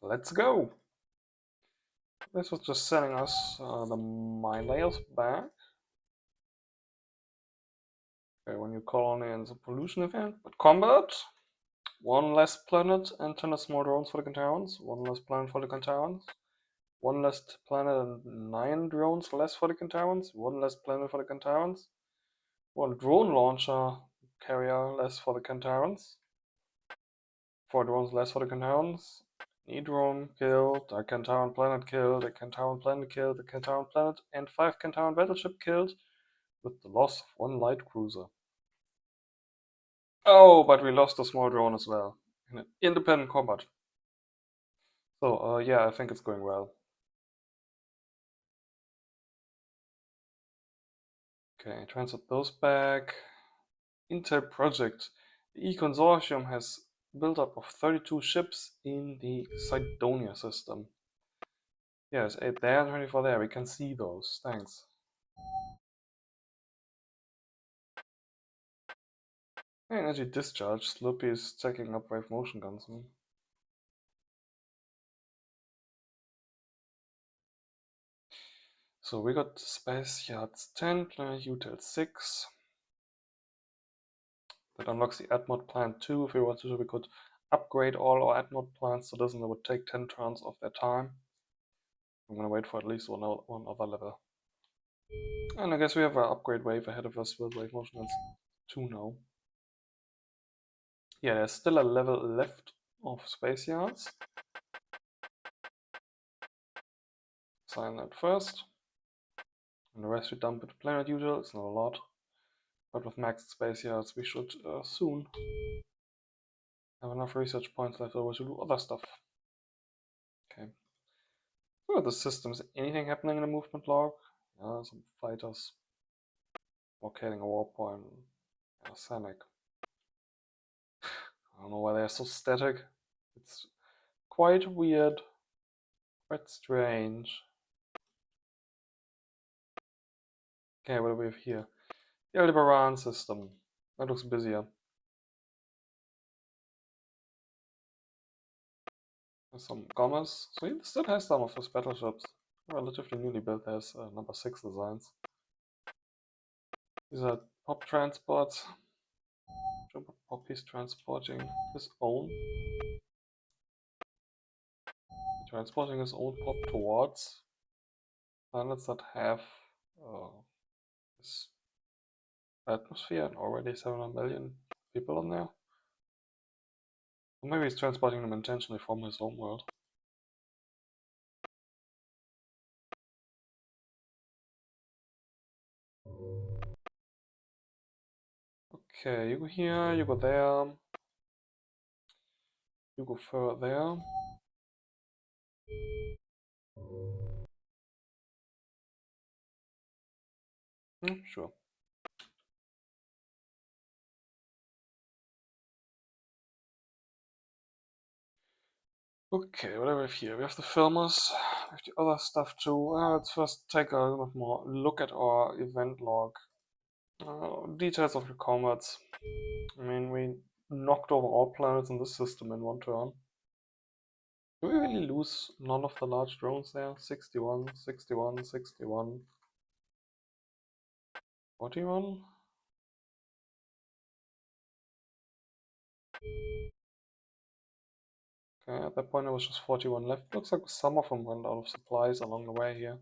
Let's go! This was just sending us the mine layers back. Okay, when you colony in the pollution event. But combat! One less planet and 10 small drones for the Cantarans. One less planet for the Cantarans. One less planet and 9 drones less for the Cantarans. One less planet for the Cantarans. One drone launcher carrier less for the Cantarans. 4 drones less for the Cantarans. E drone killed, a Cantaran planet killed, a Cantaran planet killed, a Cantaran planet, and 5 Cantaran battleship killed, with the loss of 1 light cruiser. Oh, but we lost a small drone as well, in an independent combat. So, yeah, I think it's going well. Okay, transferred those back. Intel project. The Eee Consortium has built up of 32 ships in the Cydonia system. Yes, 8 there, 24 there. We can see those. Thanks. Energy discharge. Sloopy is checking up wave motion guns. So we got space yards 10, planet util 6. That unlocks the AdMod plant 2. If we wanted to, we could upgrade all our AdMod plants so it would take 10 turns of their time. I'm gonna wait for at least one other level. And I guess we have an upgrade wave ahead of us with wave motion guns 2 now. Yeah, there's still a level left of space yards. Sign that first. And the rest we dump at planet util. It's not a lot. But with maxed space yards, we should soon have enough research points left over to do other stuff. Okay. Oh, the system. Is anything happening in the movement log? Yeah, some fighters locating a war point. Yeah, Sanic. I don't know why they're so static. It's quite weird. Quite strange. Okay, what do we have here? The Aldebaran system. That looks busier. There's some commas. So it still has some of those battleships. Relatively newly built. There's number 6 designs. These are pop transports. Pop is transporting his own. Transporting his own pop towards planets that have this atmosphere and already 700 million people on there. Or maybe he's transporting them intentionally from his home world. Okay, you go here, you go there. You go further there. Sure. Okay, what do we have here? We have the filmers, we have the other stuff too. Let's first take a little bit more look at our event log. Details of the combats. I mean, we knocked over all planets in this system in one turn. Do we really lose none of the large drones there? 61, 61, 61, 41? Okay, at that point there was just 41 left. Looks like some of them went out of supplies along the way here.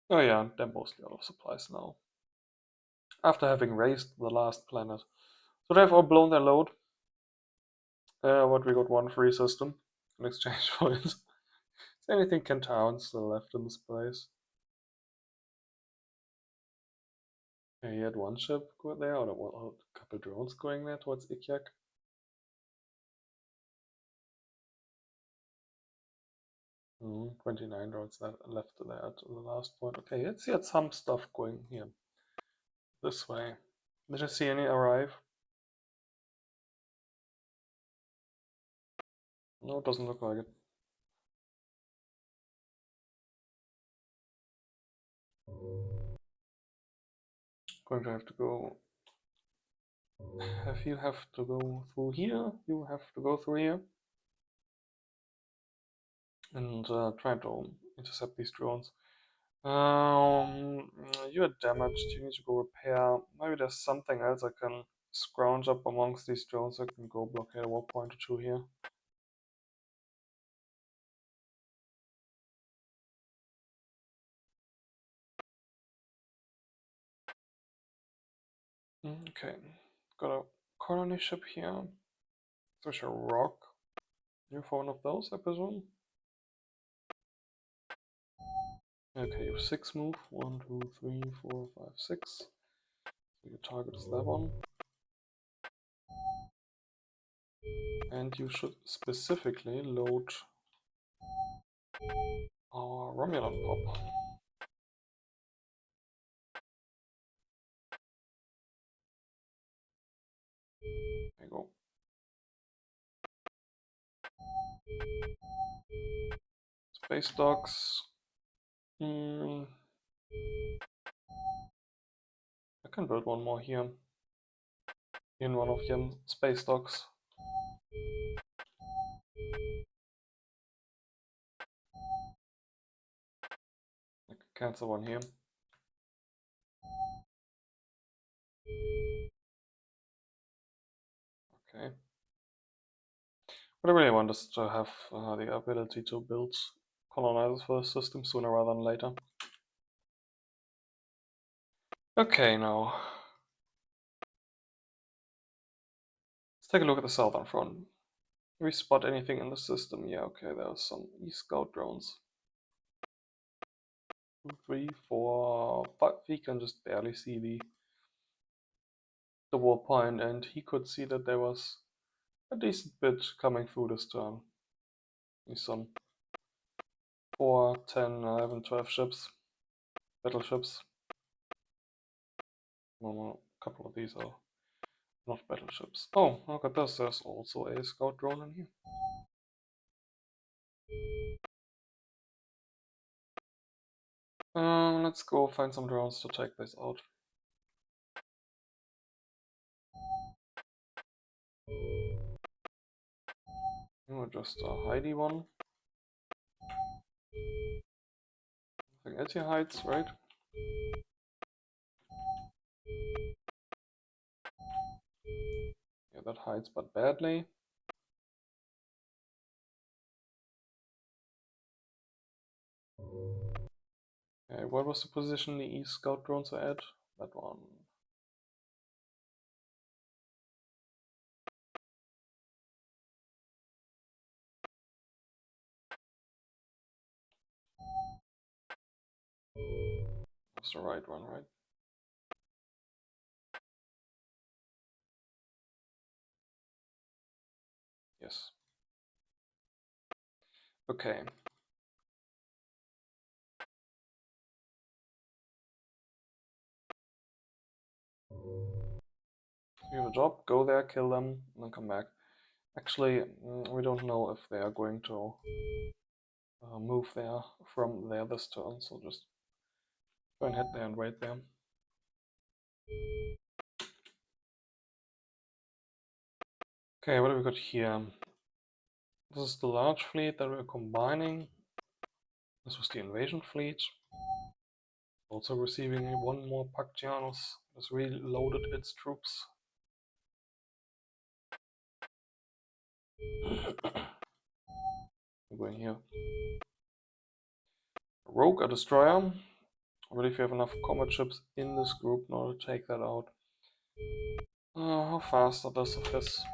Oh yeah, they're mostly out of supplies now. After having raised the last planet. So they've all blown their load. What we got one free system in exchange for it. Is anything Cantaran still left in this place? Yeah, he had one ship go there, or a couple drones going there towards Ikyak. 29 drones left there at the last point. Okay, let's see some stuff going here. This way. Did you see any arrive? No, it doesn't look like it. Going to have to go If you have to go through here, you have to go through here. And try to intercept these drones. You are damaged, you need to go repair. Maybe there's something else I can scrounge up amongst these drones. I can go blockade a warp point or two here. Okay, got a colony ship here. There's a rock. You for one of those, I presume? Okay, you have 6 move. 1, 2, 3, 4, 5, 6. So your target is that one. And you should specifically load our Romulan pop. There you go. Space docks. I can build one more here. In one of your space docks. I can cancel one here. Okay. What I really want is to have the ability to build colonizers for the system sooner rather than later. Okay, now let's take a look at the southern front. Can we spot anything in the system? Yeah, okay, there are some E-Scout drones. 2, 3, 4, 5. We can just barely see the warp point, and he could see that there was a decent bit coming through this turn. Some 4, 10, 11, 12 ships, battleships. Well, a couple of these are not battleships. Oh, look at this, there's also a scout drone in here. Let's go find some drones to take this out. Oh, just a Heidi one. I think Etty hides, right? Yeah, that hides, but badly. Okay, what was the position the East Scout drones are at? That one. That's the right one, right? Yes. Okay. You have a job, go there, kill them, and then come back. Actually, we don't know if they are going to move there from there this turn, so just go and head there and wait there. Okay, what have we got here? This is the large fleet that we're combining. This was the invasion fleet. Also receiving one more Pactianus. Has reloaded its troops. We're going here. Rogue, a destroyer. I believe we have enough combat ships in this group in order to take that out. How fast are those of his?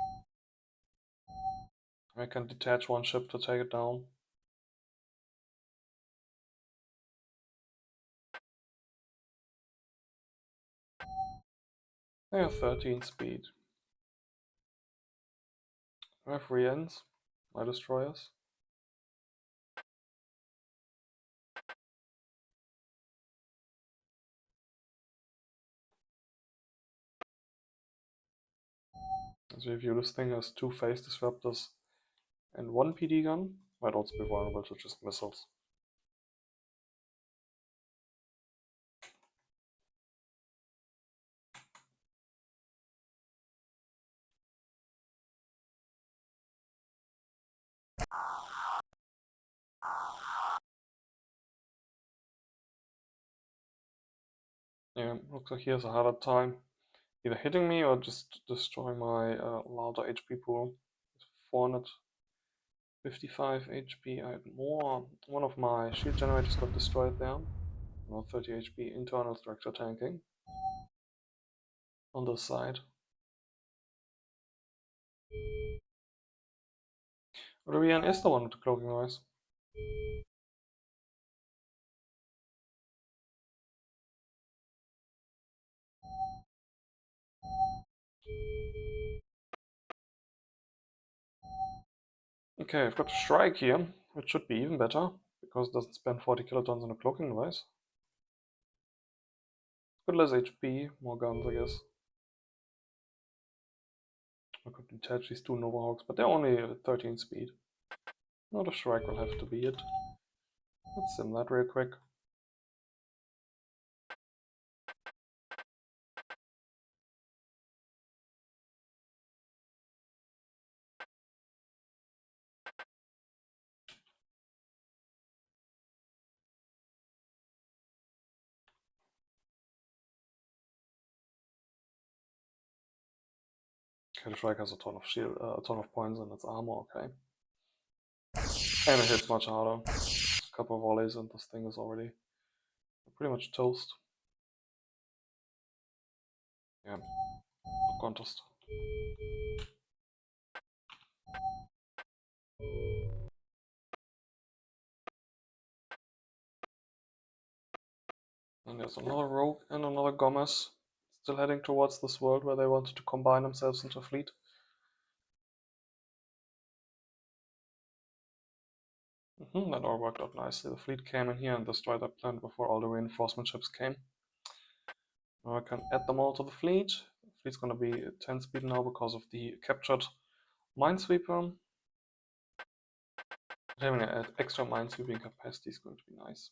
I can detach one ship to take it down. They have 13 speed. I have 3 ends, my destroyers. As we view, this thing has 2 phase disruptors and 1 PD gun. Might also be vulnerable to just missiles. Yeah, looks like he has a harder time either hitting me or just destroying my larger HP pool. 455 HP. I had more. One of my shield generators got destroyed there. Now 30 HP internal structure tanking on this side. Rian is the one with the cloaking noise. Okay, I've got a strike here, which should be even better, because it doesn't spend 40 kilotons on a cloaking device. Good less HP, more guns, I guess. I could detach these two Nova Hawks, but they're only 13 speed. Not a strike will have to be it. Let's sim that real quick. Okay, the strike has a ton of shield, a ton of points in its armor, okay. And it hits much harder. A couple of volleys and this thing is already pretty much toast. Yeah, no contest. And there's another rogue and another Gomez still heading towards this world where they wanted to combine themselves into a fleet. That all worked out nicely. The fleet came in here and destroyed that planet before all the reinforcement ships came. Now I can add them all to the fleet. The fleet's gonna be 10 speed now because of the captured minesweeper. Having an extra minesweeping capacity is going to be nice.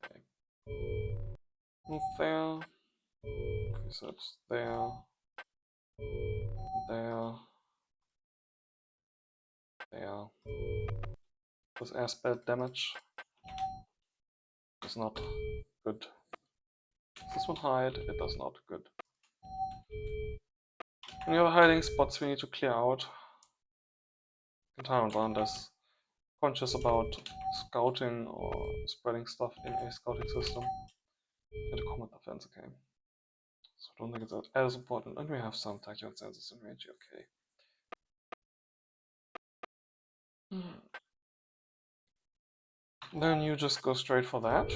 Okay. Move there. Okay, so it's there. There. There. This airspeed damage is not good. Does this one hide? It does not. Good. Any other hiding spots we need to clear out? Tyrant Band is conscious about scouting or spreading stuff in a scouting system. And a combat defense, okay. So I don't think it's as important. And we have some tactical sensors in range, okay. Then you just go straight for that.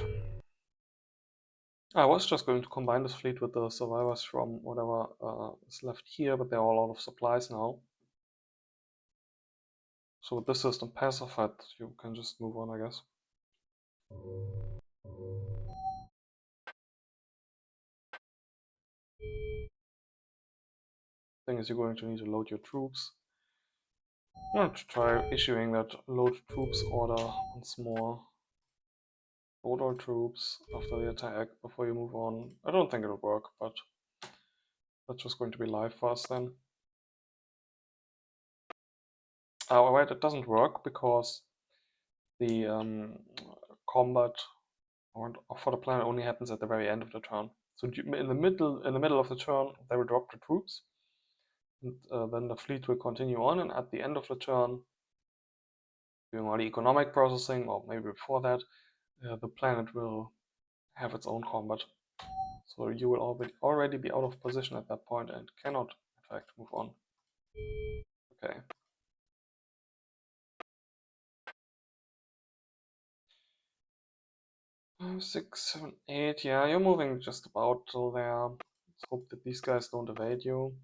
I was just going to combine this fleet with the survivors from whatever is left here, but they're all out of supplies now. So with this system pacified, you can just move on, I guess. Thing is, you're going to need to load your troops. I'm going to try issuing that load troops order once more. Load all troops after the attack before you move on. I don't think it'll work, but that's just going to be live for us then. Oh, wait, it doesn't work because the combat for the planet only happens at the very end of the turn. So in the middle of the turn, they will drop the troops, and then the fleet will continue on. And at the end of the turn, doing all the economic processing, or maybe before that, the planet will have its own combat. So you will already be out of position at that point and cannot, in fact, move on. Okay. 5, 6, 7, 8. Yeah, you're moving just about till there. Let's hope that these guys don't evade you.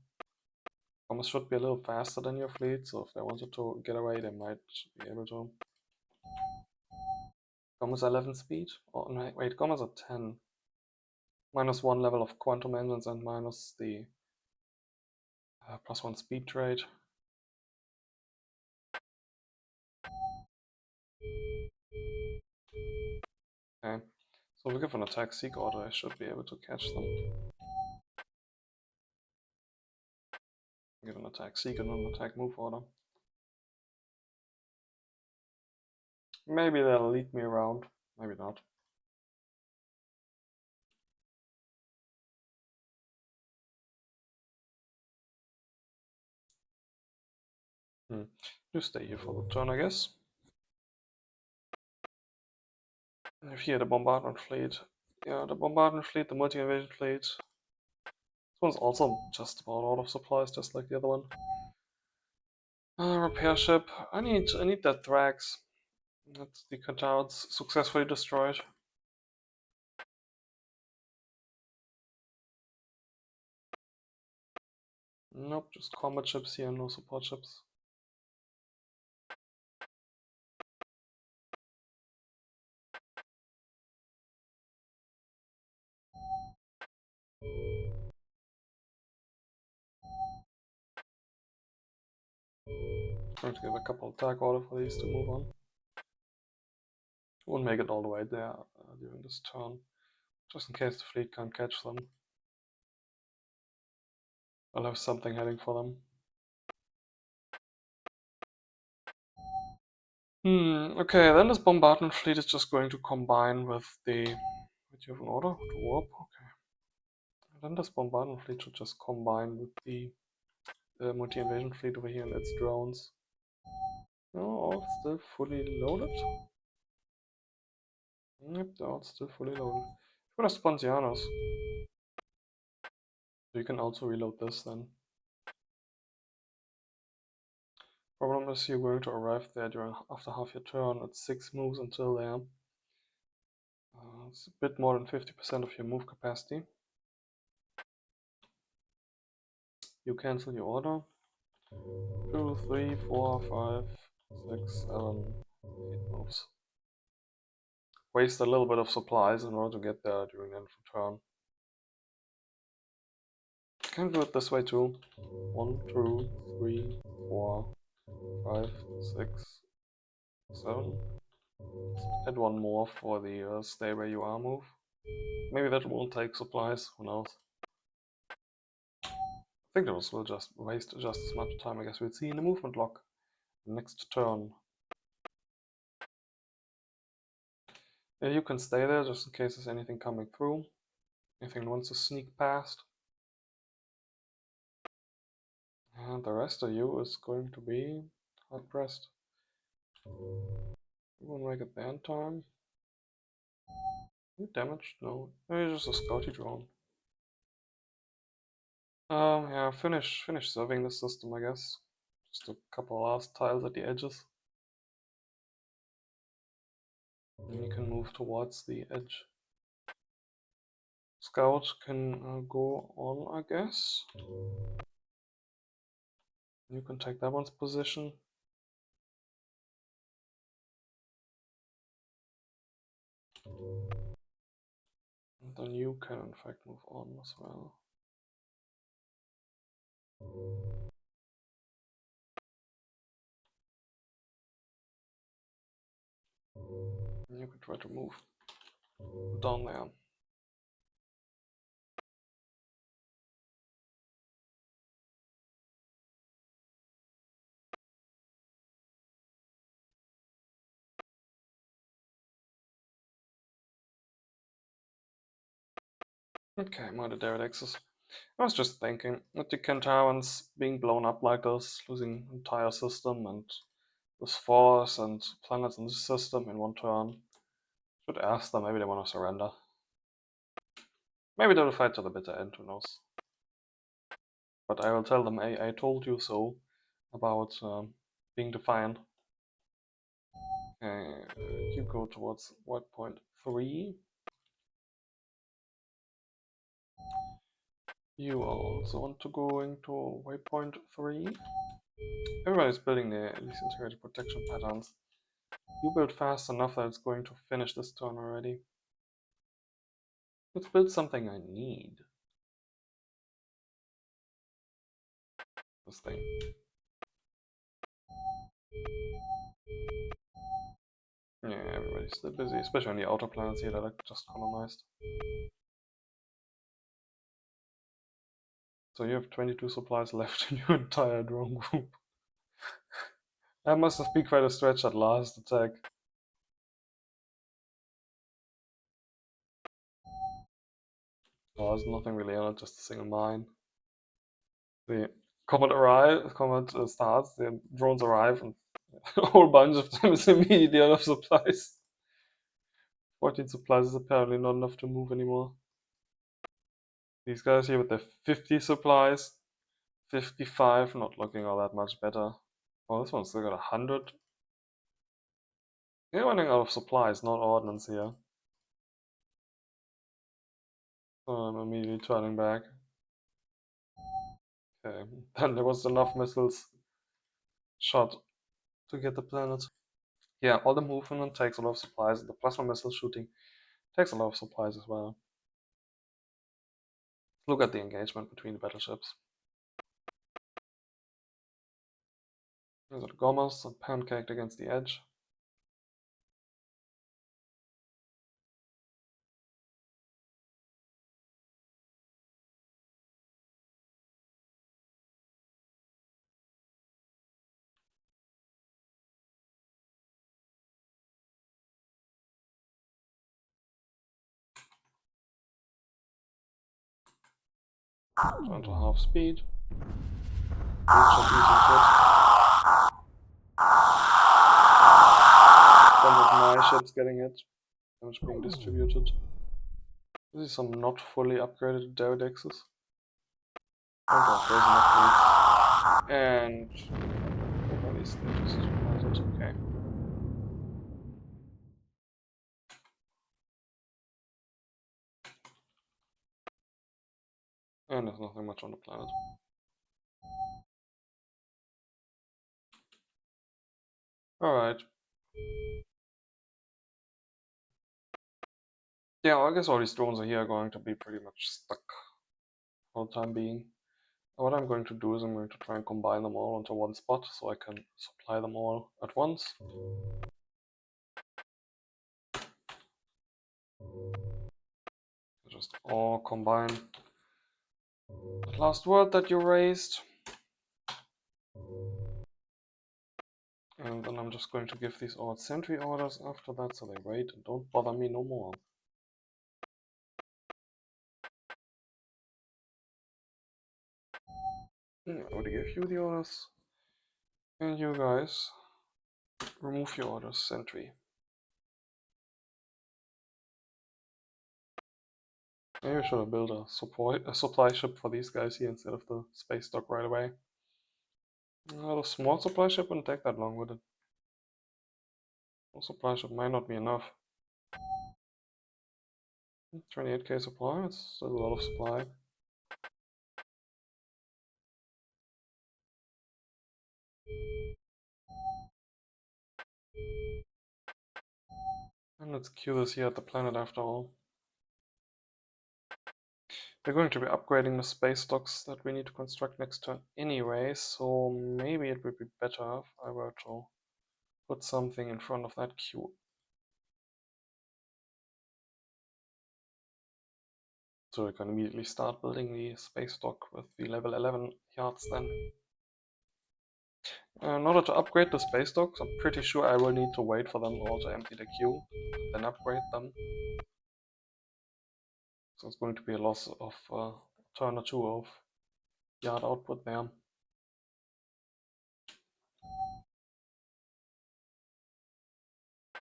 Commerce should be a little faster than your fleet, so if they wanted to get away, they might be able to. Commerce 11 speed? Oh, no, wait, Commerce at 10. -1 level of quantum engines and minus the +1 speed trade. Okay, so we give an attack seek order, I should be able to catch them. Give an attack seek and an attack move order. Maybe they'll lead me around, maybe not. You stay here for the turn, I guess. If here the bombardment fleet. Yeah, the bombardment fleet, the multi-invasion fleet. This one's also just about out of supplies, just like the other one. Repair ship. I need that Thrax. That's the cutouts successfully destroyed. Nope, just combat ships here, no support ships. Going to give a couple attack order for these to move on. Won't make it all the way there during this turn, just in case the fleet can't catch them. I'll have something heading for them. Okay, then this bombardment fleet is just going to combine with the... Wait, you have an order to warp? Okay. Then this bombardment fleet should just combine with the multi-invasion fleet over here and its drones. No, all still fully loaded? Yep, they're all still fully loaded. What are Sponsianos? So you can also reload this then. Problem is you're going to arrive there after half your turn. It's 6 moves until there. It's a bit more than 50% of your move capacity. You cancel your order. 2, 3, 4, 5, 6, 7, 8 moves. Waste a little bit of supplies in order to get there during the end of the turn. Can do it this way too. 1, 2, 3, 4, 5, 6, 7. Add one more for the stay where you are move. Maybe that won't take supplies, who knows. I think those will just waste just as much time. I guess we'll see in the movement log next turn. Yeah, you can stay there just in case there's anything coming through. Anything wants to sneak past. And the rest of you is going to be hard pressed. You won't make it there in time. You damaged? No. Maybe just a scouty drone. Yeah, finish serving the system, I guess. Just a couple last tiles at the edges. And you can move towards the edge. Scout can go on, I guess. You can take that one's position. And then you can in fact move on as well. And you can try to move down there. Okay, mounted Derelixes. I was just thinking, with the Kentauans being blown up like this, losing entire system and this force and planets in the system in one turn, should ask them, maybe they want to surrender. Maybe they will fight to the bitter end, who knows. But I will tell them, I told you so, about being defiant. Okay, you go towards white point 3. You also want to go into waypoint 3. Everybody's building these integrated protection patterns. You build fast enough that it's going to finish this turn already. Let's build something I need. This thing. Yeah, everybody's still busy, especially on the outer planets here that I just colonized. So you have 22 supplies left in your entire drone group. That must have been quite a stretch at last attack. Oh, there's nothing really on it, just a single mine. The comet starts, the drones arrive, and a whole bunch of them is immediately out of supplies. 14 supplies is apparently not enough to move anymore. These guys here with their 50 supplies, 55, not looking all that much better. Oh, this one's still got 100. They're running out of supplies, not ordnance here. So I'm immediately turning back. Okay, then there was enough missiles shot to get the planet. Yeah, all the movement takes a lot of supplies. The plasma missile shooting takes a lot of supplies as well. Look at the engagement between the battleships. These are the Gommers pancaked against the edge. Down to half speed. Eating shit. Some of my shit's getting hit. Damage being distributed. This is some not fully upgraded Deodexes. Oh god, there's enough needs. And at least they just it. Okay. And there's nothing much on the planet. Alright. Yeah, I guess all these drones here are going to be pretty much stuck for the time being. What I'm going to do is I'm going to try and combine them all into one spot so I can supply them all at once. Just all combine. The last word that you raised. And then I'm just going to give these all sentry orders after that so they wait and don't bother me no more. I already gave you the orders. And you guys, remove your orders, sentry. Maybe I should have built a supply ship for these guys here instead of the space dock right away. The small supply ship wouldn't take that long, would it? A supply ship might not be enough. 28k supply, it's still a lot of supply. And let's queue this here at the planet after all. We're going to be upgrading the space docks that we need to construct next turn anyway, so maybe it would be better if I were to put something in front of that queue. So we can immediately start building the space dock with the level 11 yards then. In order to upgrade the space docks, I'm pretty sure I will need to wait for them all to empty the queue, then upgrade them. So it's going to be a loss of a turn or two of yard output there.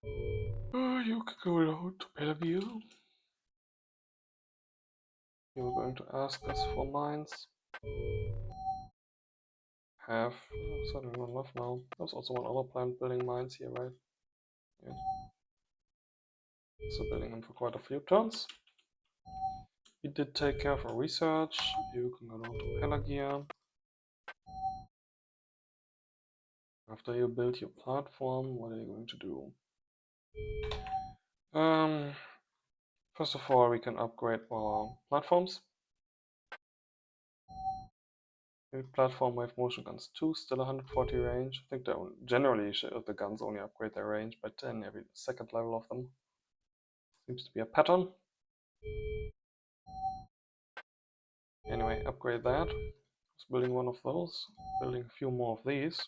You can go down to Bellevue. You're going to ask us for mines. Have certainly not enough now. There's also one other plant building mines here, right? Yeah. So building them for quite a few turns. We did take care of our research. You can go down to Pelagia. After you build your platform, what are you going to do? First of all, we can upgrade our platforms. Platform wave motion guns 2, still 140 range. I think they generally the guns only upgrade their range by 10 every second level of them. Seems to be a pattern. Anyway, upgrade that. Just building one of those. Building a few more of these.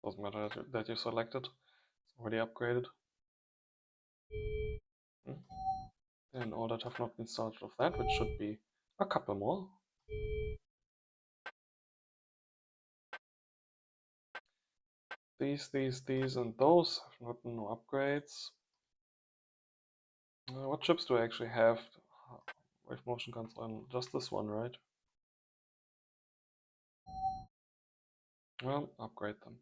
Doesn't matter that you selected. It's already upgraded. Then all that have not been started of that, which should be a couple more. These, and those have gotten no upgrades. What chips do I actually have? Wave motion console, just this one, right? Well, upgrade them.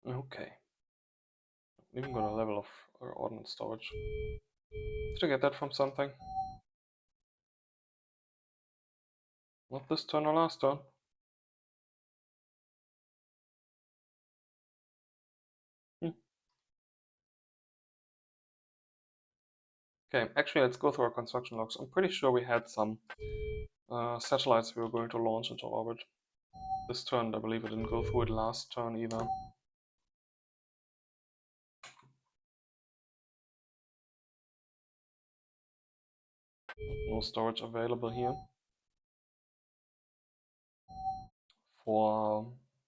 Okay. Even got a level of ordnance storage. Did I get that from something? Not this turn or last turn. Okay, actually let's go through our construction logs. I'm pretty sure we had some satellites we were going to launch into orbit. This turn, I believe I didn't go through it last turn either. No storage available here. For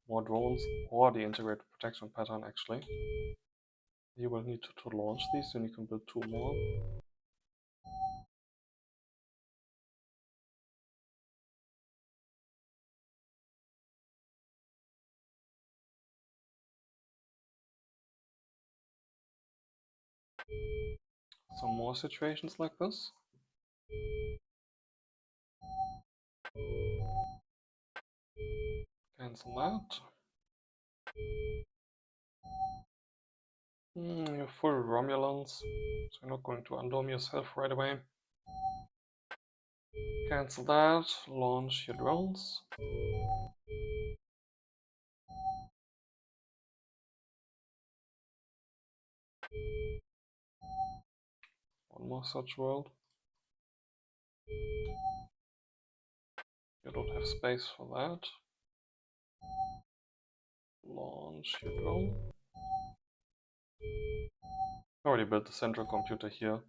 more drones or the integrated protection pattern actually. You will need to launch these, then you can build 2 more. Some more situations like this. Cancel that. You're full Romulans, so you're not going to undome yourself right away. Cancel that, launch your drones. One more such world. You don't have space for that. Launch your drone. I already built the central computer here,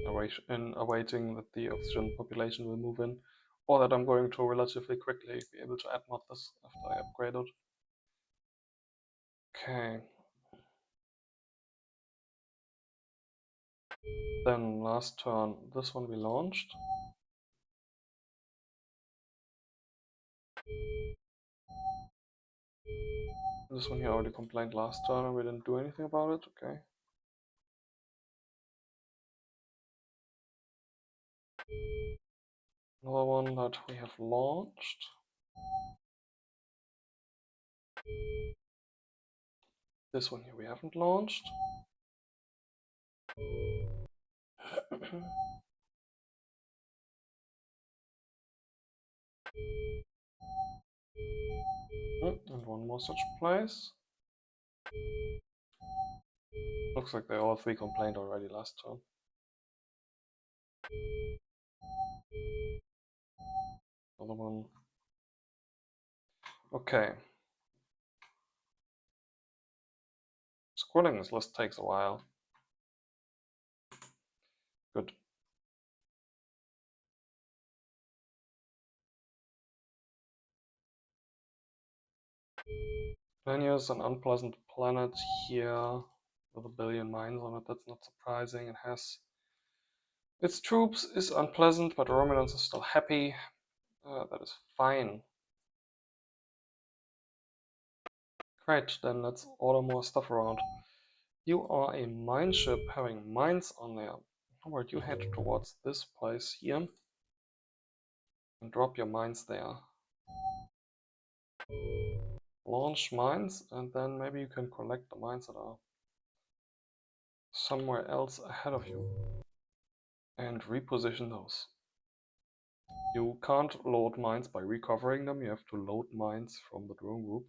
awaiting that the oxygen population will move in, or that I'm going to relatively quickly be able to add mod this after I upgrade it. Okay. Then last turn, this one we launched. This one here already complained last turn and we didn't do anything about it, okay. Another one that we have launched. This one here we haven't launched. And one more such place. Looks like they all 3 complained already last turn. Another one. Okay. Scrolling this list takes a while. Good. Planius, an unpleasant planet here with 1 billion mines on it. That's not surprising. It has its troops, is unpleasant, but Romulans are still happy. That is fine. Great, then let's order more stuff around. You are a mine ship having mines on there. How about you head towards this place here and drop your mines there. Launch mines, and then maybe you can collect the mines that are somewhere else ahead of you and reposition those. You can't load mines by recovering them, you have to load mines from the drone group.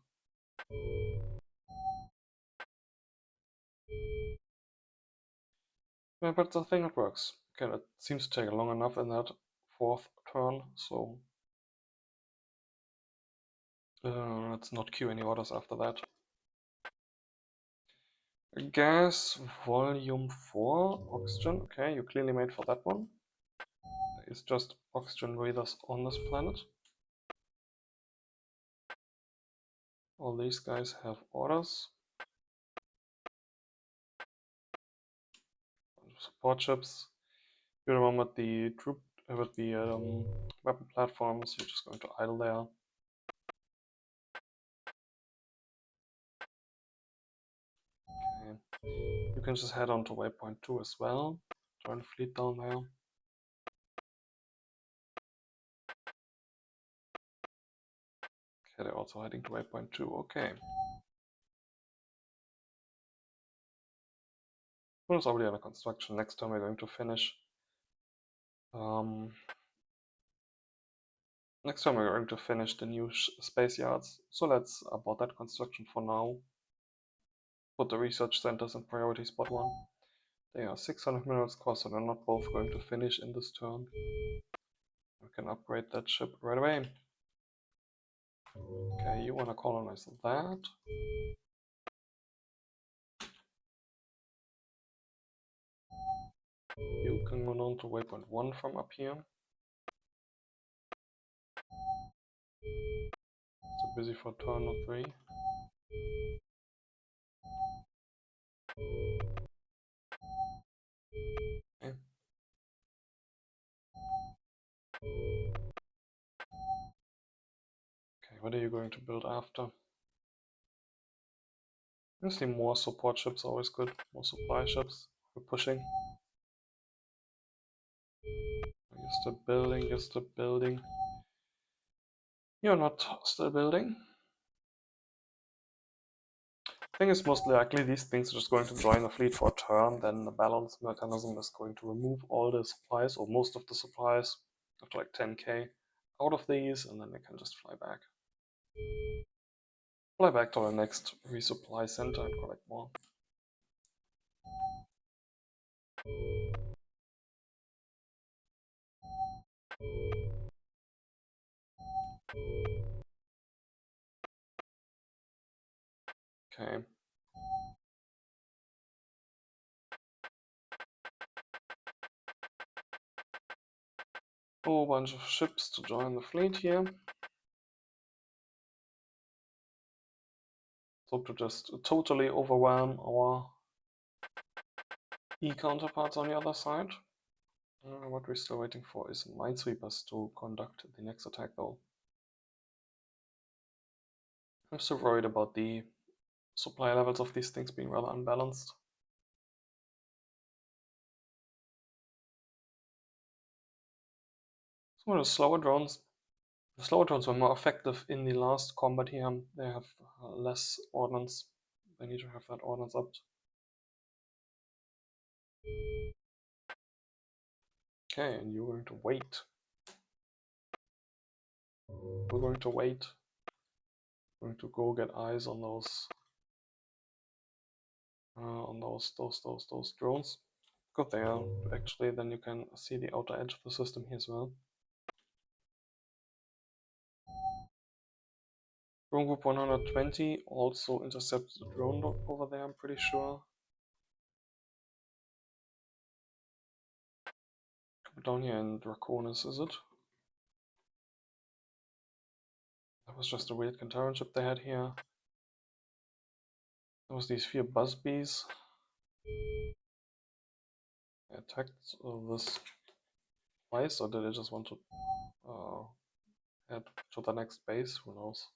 Yeah, but I think it works. Okay, it seems to take long enough in that 4th turn, so let's not queue any orders after that. Gas volume 4, oxygen. Okay, you clearly made for that one. There is just oxygen breathers on this planet. All these guys have orders. Support ships. You remember the troop with the weapon platforms, you're just going to idle there. Okay. You can just head on to waypoint 2 as well. Join the fleet down there. Okay, they're also heading to waypoint 2. Okay. Well, it's already under construction. Next time we're going to finish. Next time we're going to finish the new space yards. So let's abort that construction for now. Put the research centers in priority spot 1. They are 600 minerals cost, so they're not both going to finish in this turn. We can upgrade that ship right away. Okay, you want to colonize that. You can move on to waypoint 1 from up here. So busy for turn 3. Okay. Okay, what are you going to build after? Honestly, more support ships are always good. More supply ships. We're pushing. You're still building, you're still building. You're not still building. I think it's most likely these things are just going to join the fleet for a turn, then the balance mechanism is going to remove all the supplies, or most of the supplies, up to like 10k, out of these, and then they can just fly back. Fly back to the next resupply center and collect more. Okay. Whole bunch of ships to join the fleet here. So to just totally overwhelm our Eee counterparts on the other side. What we're still waiting for is minesweepers to conduct the next attack though. I'm still worried about the supply levels of these things being rather unbalanced. So the slower drones were more effective in the last combat here. They have less ordnance. They need to have that ordnance up. Okay, and you're going to wait. We're going to wait. We're going to go get eyes on those drones. Good there. Actually, then you can see the outer edge of the system here as well. Drone group 120 also intercepted the drone over there, I'm pretty sure. Come down here in Draconis, is it? That was just a weird Cantaran ship they had here. There was these 4 Busbees. They attacked this twice, or did they just want to head to the next base? Who knows?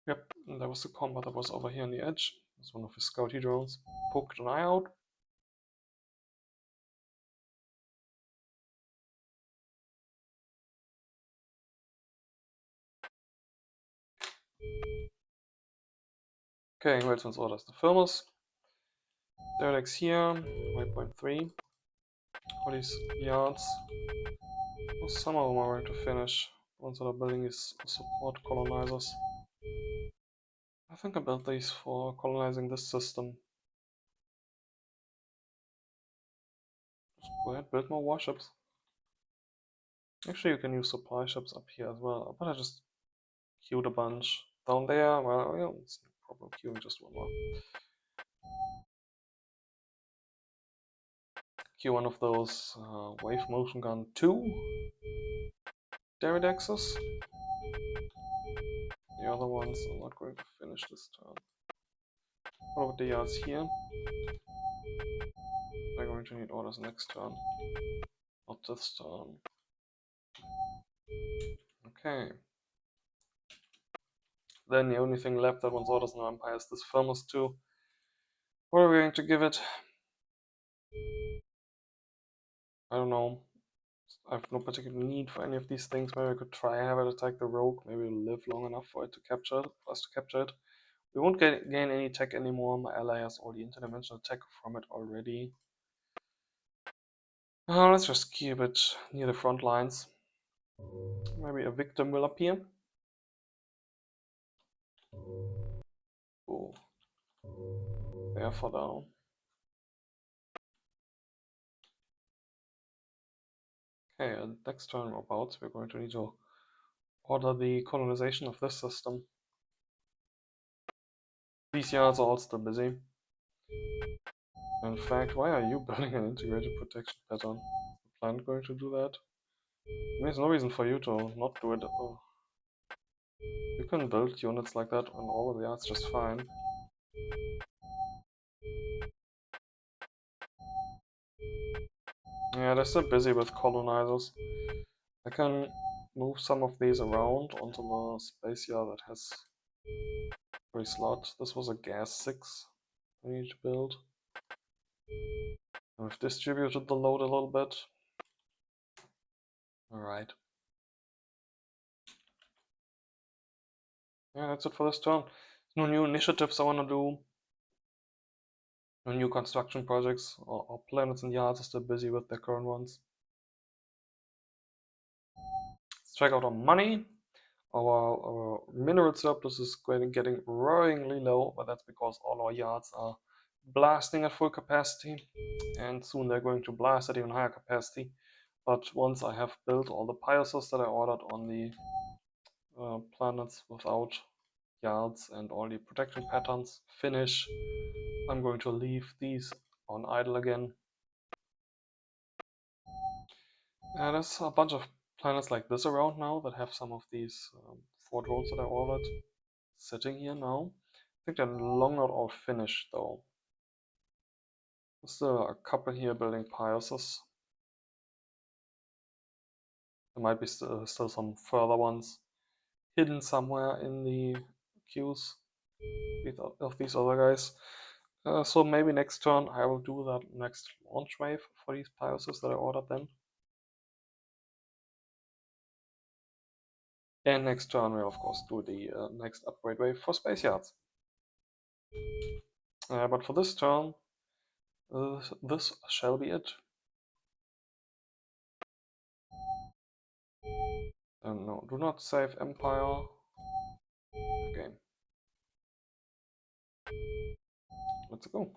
Yep, and there was the combat that was over here on the edge. There's one of his scouty drones. Poked an eye out. Okay, Wilson's orders the Firmus. Derelict here, waypoint 3. All these yards. Well, some of them are going to finish. The ones that are building is support colonizers. I think I built these for colonizing this system. Just go ahead, build more warships. Actually, you can use supply ships up here as well, but I just queued a bunch. Down there, well, yeah, it's no problem queuing just one more. Cue one of those wave motion gun 2 Deridexes. The other ones are not going to finish this turn. What about the yards here? They're going to need orders next turn. Not this turn. Okay. Then the only thing left that wants orders in Empire is this Firmus 2. What are we going to give it? I don't know. I have no particular need for any of these things. Maybe I could try have it attack the rogue. Maybe it'll live long enough for it to capture it, for us to capture it. We won't gain any tech anymore. My ally has all the interdimensional tech from it already. Let's just keep it near the front lines. Maybe a victim will appear. Oh. Therefore down. Okay, and next turn about, we're going to need to order the colonization of this system. These yards are all still busy. In fact, why are you building an integrated protection pattern? Is the plant going to do that? There's no reason for you to not do it. Oh. You can build units like that on all of the yards just fine. Yeah, they're still busy with colonizers. I can move some of these around onto the space yard that has 3 slots. This was a gas 6 I need to build. I've distributed the load a little bit. Alright. Yeah, that's it for this turn. No new initiatives I want to do. No new construction projects. Our planets and yards are still busy with their current ones. Let's check out our money. Our mineral surplus is getting roaringly low, but that's because all our yards are blasting at full capacity. And soon they're going to blast at even higher capacity. But once I have built all the piousers that I ordered on the planets without yards and all the protection patterns finish, I'm going to leave these on idle again. There's a bunch of planets like this around now that have some of these 4 drones that I ordered sitting here now. I think they're long not all finished though. There's still a couple here building piousers. There might be still some further ones hidden somewhere in the queues of these other guys. So maybe next turn I will do that next launch wave for these piousers that I ordered then. And next turn we'll of course do the next upgrade wave for space yards. But for this turn, this shall be it. No, do not save Empire. Game. Let's go.